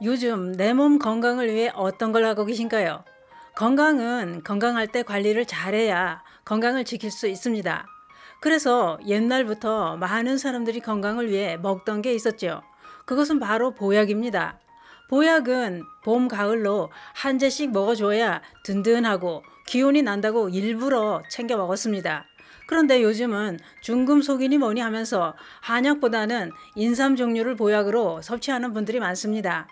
요즘 내 몸 건강을 위해 어떤 걸 하고 계신가요? 건강은 건강할 때 관리를 잘해야 건강을 지킬 수 있습니다. 그래서 옛날부터 많은 사람들이 건강을 위해 먹던 게 있었죠. 그것은 바로 보약입니다. 보약은 봄, 가을로 한 재씩 먹어줘야 든든하고 기운이 난다고 일부러 챙겨 먹었습니다. 그런데 요즘은 중금속이니 뭐니 하면서 한약보다는 인삼 종류를 보약으로 섭취하는 분들이 많습니다.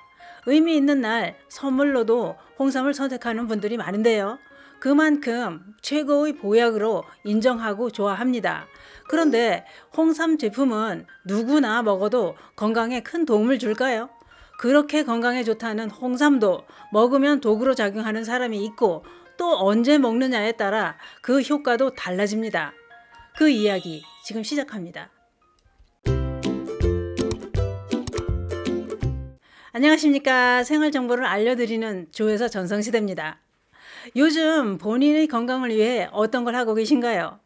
의미 있는 날 선물로도 홍삼을 선택하는 분들이 많은데요. 그만큼 최고의 보약으로 인정하고 좋아합니다. 그런데 홍삼 제품은 누구나 먹어도 건강에 큰 도움을 줄까요? 그렇게 건강에 좋다는 홍삼도 먹으면 독으로 작용하는 사람이 있고 또 언제 먹느냐에 따라 그 효과도 달라집니다. 그 이야기 지금 시작합니다. 안녕하십니까. 생활정보를 알려드리는 조회사 전성시대입니다. 요즘 본인의 건강을 위해 어떤 걸 하고 계신가요?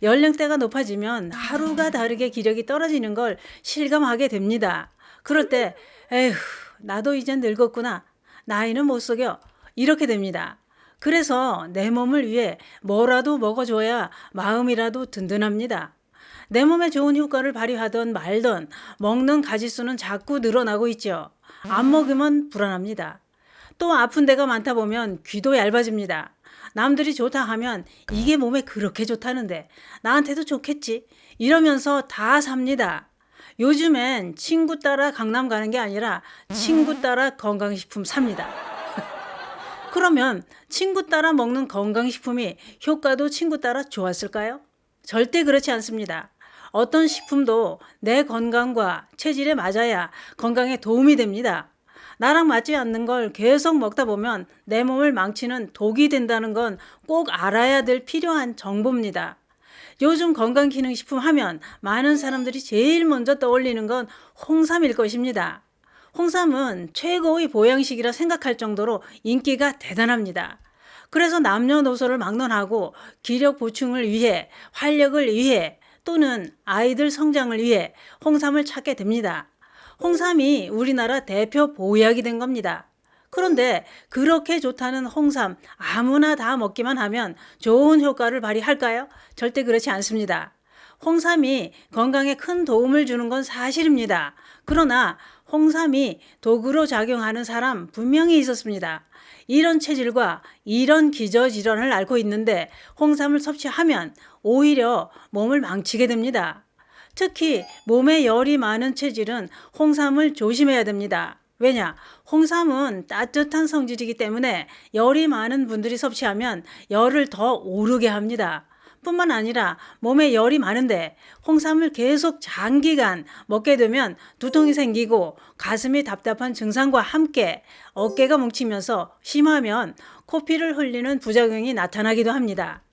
연령대가 높아지면 하루가 다르게 기력이 떨어지는 걸 실감하게 됩니다. 그럴 때 에휴 나도 이젠 늙었구나. 나이는 못 속여. 이렇게 됩니다. 그래서 내 몸을 위해 뭐라도 먹어줘야 마음이라도 든든합니다. 내 몸에 좋은 효과를 발휘하던 말던 먹는 가지수는 자꾸 늘어나고 있죠. 안 먹으면 불안합니다. 또 아픈 데가 많다 보면 귀도 얇아집니다. 남들이 좋다 하면 이게 몸에 그렇게 좋다는데 나한테도 좋겠지 이러면서 다 삽니다. 요즘엔 친구 따라 강남 가는 게 아니라 친구 따라 건강식품 삽니다. 그러면 친구 따라 먹는 건강식품이 효과도 친구 따라 좋았을까요? 절대 그렇지 않습니다. 어떤 식품도 내 건강과 체질에 맞아야 건강에 도움이 됩니다. 나랑 맞지 않는 걸 계속 먹다 보면 내 몸을 망치는 독이 된다는 건 꼭 알아야 될 필요한 정보입니다. 요즘 건강기능식품 하면 많은 사람들이 제일 먼저 떠올리는 건 홍삼일 것입니다. 홍삼은 최고의 보양식이라 생각할 정도로 인기가 대단합니다. 그래서 남녀노소를 막론하고 기력 보충을 위해, 활력을 위해 또는 아이들 성장을 위해 홍삼을 찾게 됩니다. 홍삼이 우리나라 대표 보약이 된 겁니다. 그런데 그렇게 좋다는 홍삼 아무나 다 먹기만 하면 좋은 효과를 발휘할까요? 절대 그렇지 않습니다. 홍삼이 건강에 큰 도움을 주는 건 사실입니다. 그러나 홍삼이 독으로 작용하는 사람 분명히 있었습니다. 이런 체질과 이런 기저질환을 앓고 있는데 홍삼을 섭취하면 오히려 몸을 망치게 됩니다. 특히 몸에 열이 많은 체질은 홍삼을 조심해야 됩니다. 왜냐? 홍삼은 따뜻한 성질이기 때문에 열이 많은 분들이 섭취하면 열을 더 오르게 합니다. 뿐만 아니라 몸에 열이 많은데 홍삼을 계속 장기간 먹게 되면 두통이 생기고 가슴이 답답한 증상과 함께 어깨가 뭉치면서 심하면 코피를 흘리는 부작용이 나타나기도 합니다.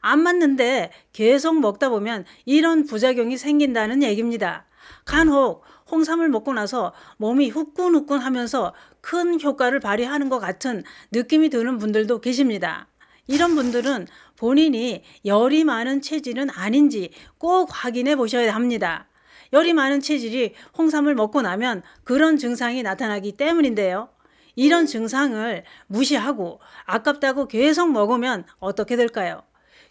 안 맞는데 계속 먹다 보면 이런 부작용이 생긴다는 얘기입니다. 간혹 홍삼을 먹고 나서 몸이 후끈후끈 하면서 큰 효과를 발휘하는 것 같은 느낌이 드는 분들도 계십니다. 이런 분들은 본인이 열이 많은 체질은 아닌지 꼭 확인해 보셔야 합니다. 열이 많은 체질이 홍삼을 먹고 나면 그런 증상이 나타나기 때문인데요. 이런 증상을 무시하고 아깝다고 계속 먹으면 어떻게 될까요?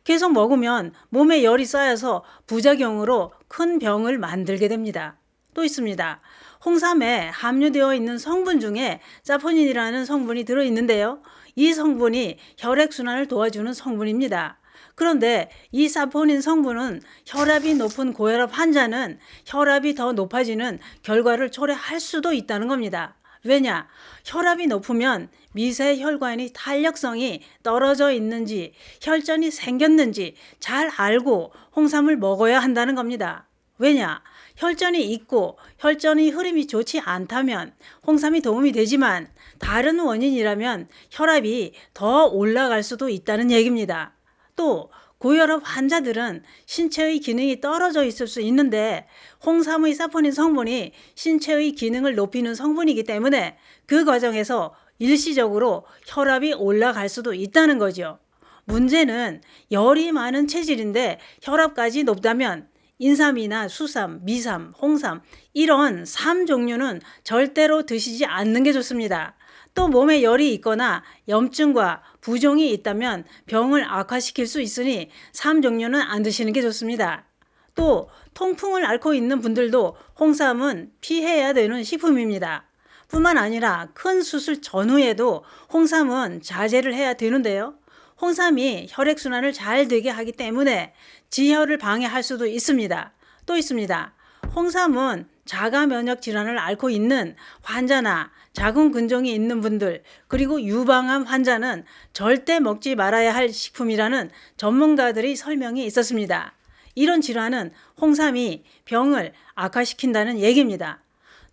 계속 먹으면 몸에 열이 쌓여서 부작용으로 큰 병을 만들게 됩니다. 또 있습니다. 홍삼에 함유되어 있는 성분 중에 사포닌이라는 성분이 들어있는데요. 이 성분이 혈액순환을 도와주는 성분입니다. 그런데 이 사포닌 성분은 혈압이 높은 고혈압 환자는 혈압이 더 높아지는 결과를 초래할 수도 있다는 겁니다. 왜냐? 혈압이 높으면 미세 혈관의 탄력성이 떨어져 있는지 혈전이 생겼는지 잘 알고 홍삼을 먹어야 한다는 겁니다. 왜냐? 혈전이 있고 혈전의 흐름이 좋지 않다면 홍삼이 도움이 되지만 다른 원인이라면 혈압이 더 올라갈 수도 있다는 얘기입니다. 또 고혈압 환자들은 신체의 기능이 떨어져 있을 수 있는데 홍삼의 사포닌 성분이 신체의 기능을 높이는 성분이기 때문에 그 과정에서 일시적으로 혈압이 올라갈 수도 있다는 거죠. 문제는 열이 많은 체질인데 혈압까지 높다면 인삼이나 수삼, 미삼, 홍삼 이런 삼 종류는 절대로 드시지 않는 게 좋습니다. 또 몸에 열이 있거나 염증과 부종이 있다면 병을 악화시킬 수 있으니 삼 종류는 안 드시는 게 좋습니다. 또 통풍을 앓고 있는 분들도 홍삼은 피해야 되는 식품입니다. 뿐만 아니라 큰 수술 전후에도 홍삼은 자제를 해야 되는데요. 홍삼이 혈액순환을 잘 되게 하기 때문에 지혈을 방해할 수도 있습니다. 또 있습니다. 홍삼은 자가 면역 질환을 앓고 있는 환자나 자궁근종이 있는 분들, 그리고 유방암 환자는 절대 먹지 말아야 할 식품이라는 전문가들의 설명이 있었습니다. 이런 질환은 홍삼이 병을 악화시킨다는 얘기입니다.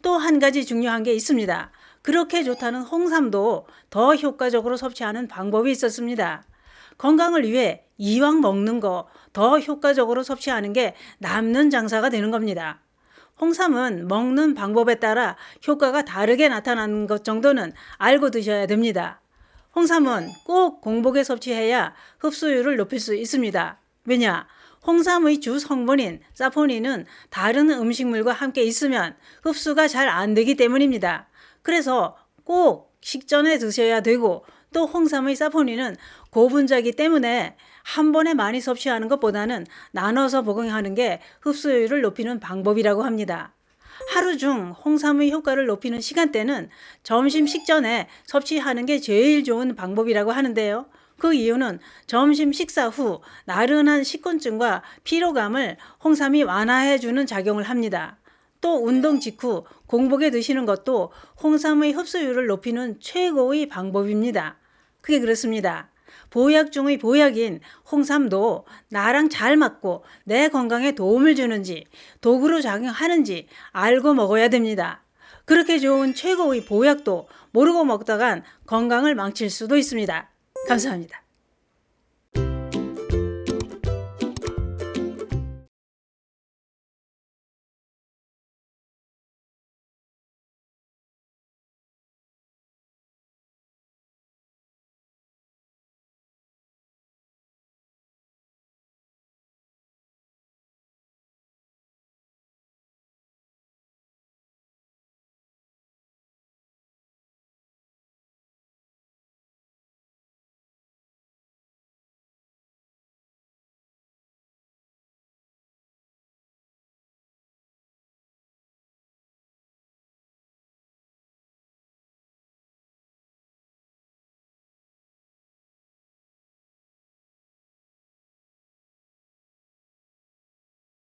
또 한 가지 중요한 게 있습니다. 그렇게 좋다는 홍삼도 더 효과적으로 섭취하는 방법이 있었습니다. 건강을 위해 이왕 먹는 거 더 효과적으로 섭취하는 게 남는 장사가 되는 겁니다. 홍삼은 먹는 방법에 따라 효과가 다르게 나타나는 것 정도는 알고 드셔야 됩니다. 홍삼은 꼭 공복에 섭취해야 흡수율을 높일 수 있습니다. 왜냐? 홍삼의 주 성분인 사포닌은 다른 음식물과 함께 있으면 흡수가 잘 안 되기 때문입니다. 그래서 꼭 식전에 드셔야 되고, 또 홍삼의 사포닌은 고분자이기 때문에 한 번에 많이 섭취하는 것보다는 나눠서 복용하는 게 흡수율을 높이는 방법이라고 합니다. 하루 중 홍삼의 효과를 높이는 시간대는 점심 식전에 섭취하는 게 제일 좋은 방법이라고 하는데요. 그 이유는 점심 식사 후 나른한 식곤증과 피로감을 홍삼이 완화해주는 작용을 합니다. 또 운동 직후 공복에 드시는 것도 홍삼의 흡수율을 높이는 최고의 방법입니다. 그게 그렇습니다. 보약 중의 보약인 홍삼도 나랑 잘 맞고 내 건강에 도움을 주는지, 도구로 작용하는지 알고 먹어야 됩니다. 그렇게 좋은 최고의 보약도 모르고 먹다간 건강을 망칠 수도 있습니다. 감사합니다.